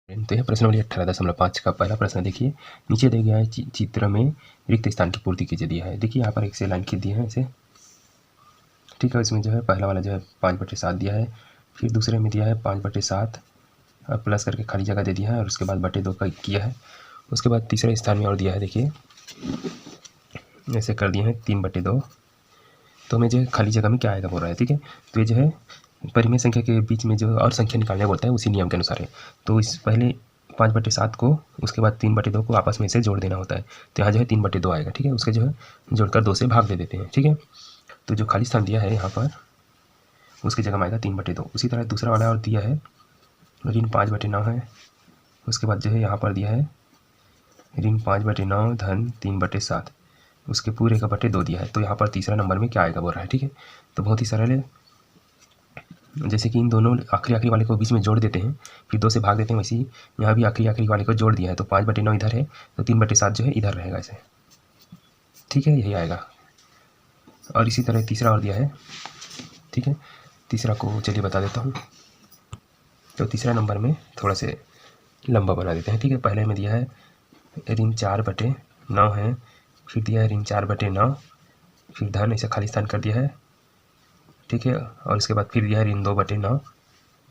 तो यह प्रश्नावली 18.5 का पहला प्रश्न देखिए। नीचे दिए गया है चित्र में रिक्त स्थान की पूर्ति कीजिए दिया है। देखिए यहाँ पर एक से लाइन खींच दिया है ऐसे, ठीक है। इसमें जो है पहला वाला जो है 5/7 दिया है, फिर दूसरे में दिया है 5/7 और प्लस करके खाली जगह दे दिया है और उसके बाद बटे 2 का किया है। उसके बाद तीसरे स्थान में और दिया है, देखिए ऐसे कर दिए हैं 3/2। तो हमें जो है खाली जगह में क्या आएगा बोल रहा है, ठीक है। तो ये जो है परिमेय संख्या के बीच में जो और संख्या निकालने बोलता है उसी नियम के अनुसार है। तो इस पहले 5/7 को, उसके बाद 3/2 को आपस में से जोड़ देना होता है। तो यहाँ जो है 3/2 आएगा, ठीक है। उसके जो है जोड़कर 2 से भाग दे देते हैं, ठीक है। तो जो खाली स्थान दिया है यहाँ पर उसकी जगह में आएगा 3/2। उसी तरह दूसरा वाला और दिया है ऋण 5/9 है। उसके बाद जो है यहाँ पर दिया है ऋण 5/9 धन 3/7, उसके पूरे का बटे 2 दिया है। तो यहाँ पर तीसरा नंबर में क्या आएगा बोल रहा है, ठीक है। तो बहुत ही सरल है। जैसे कि इन दोनों आखिरी वाले को बीच में जोड़ देते हैं, फिर 2 से भाग देते हैं, वैसे ही यहाँ भी आखिरी वाले को जोड़ दिया है। तो 5/9 इधर है, तो 3/7 जो है इधर रहेगा ऐसे, ठीक है। यही आएगा। और इसी तरह तीसरा और दिया है, ठीक है। तीसरा को चलिए बता देता हूँ। तो तीसरा नंबर में थोड़ा से लंबा बना देते हैं, ठीक है। पहले में दिया है ऋण 4/9 है, फिर दिया है ऋण 4/9, फिर धन ऐसा खाली स्थान कर दिया है, ठीक है। और उसके बाद फिर दिया है ऋण 2/9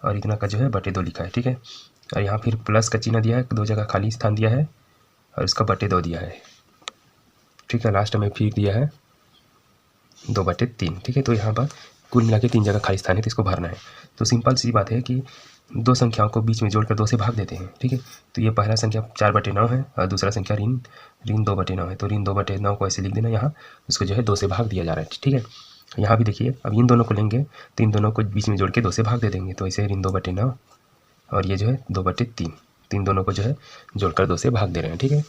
और इतना का जो है बटे 2 लिखा है, ठीक है। और यहाँ फिर प्लस का चिन्ह दिया है, 2 जगह खाली स्थान दिया है और इसका बटे 2 दिया है, ठीक है। लास्ट में फिर दिया है 2/3, ठीक है। तो यहाँ पर कुल मिला के 3 जगह खाली स्थान है, तो इसको भरना है। तो सिंपल सी बात है कि 2 संख्याओं को बीच में जोड़कर 2 से भाग देते हैं, ठीक है। तो ये पहला संख्या 4/9 है और दूसरा संख्या ऋण 2/9 है। तो ऋण 2/9 को ऐसे लिख देना यहाँ, उसको जो है 2 से भाग दिया जा रहा है, ठीक है। यहाँ भी देखिए, अब इन दोनों को लेंगे तो इन दोनों को बीच में जोड़ के 2 से भाग दे देंगे। तो ऐसे ऋण 2/9 और ये जो है 2/3, तो इन दोनों को जो है जोड़कर 2 से भाग दे रहे हैं, ठीक है।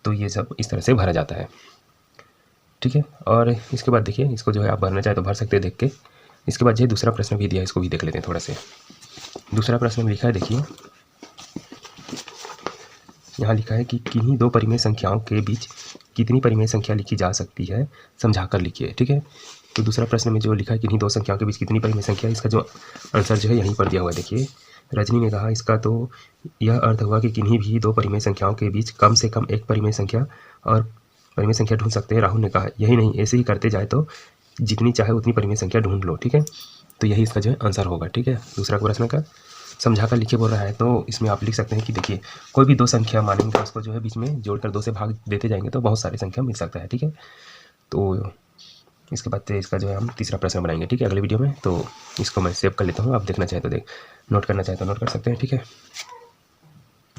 तो ये सब इस तरह से भरा जाता है, ठीक है। और इसके बाद देखिए, इसको जो है आप भरना चाहे तो भर सकते हैं देख के। इसके बाद जो दूसरा प्रश्न भी दिया है, इसको भी देख लेते हैं थोड़ा से। दूसरा प्रश्न में लिखा है, देखिए यहाँ लिखा है कि किन्हीं 2 परिमेय संख्याओं के बीच कितनी परिमेय संख्या लिखी जा सकती है, समझाकर लिखिए, ठीक है। तो दूसरा प्रश्न में जो लिखा है किन्हीं 2 संख्याओं के बीच कितनी परिमेय संख्या, इसका जो आंसर जो है यहीं पर दिया हुआ है। देखिए, रजनी ने कहा इसका तो यह अर्थ हुआ कि किन्हीं भी 2 परिमेय संख्याओं के बीच कम से कम एक परिमेय संख्या और परिमेय संख्या ढूंढ सकते हैं। राहुल ने कहा यही नहीं, ऐसे ही करते जाए तो जितनी चाहे उतनी परिमेय संख्या ढूंढ लो, ठीक है। तो यही इसका जो है आंसर होगा, ठीक है। दूसरा प्रश्न का समझा कर लिखिए बोल रहा है। तो इसमें आप लिख सकते हैं कि देखिए, कोई भी 2 संख्या मानेंगे, उसको जो है बीच में जोड़कर 2 से भाग देते जाएंगे तो बहुत सारी संख्या मिल सकता है, ठीक है। तो इसके बाद इसका जो है हम तीसरा प्रश्न बनाएंगे, ठीक है, अगले वीडियो में। तो इसको मैं सेव कर लेता हूँ, आप देखना चाहे तो नोट करना चाहे तो नोट कर सकते हैं, ठीक है।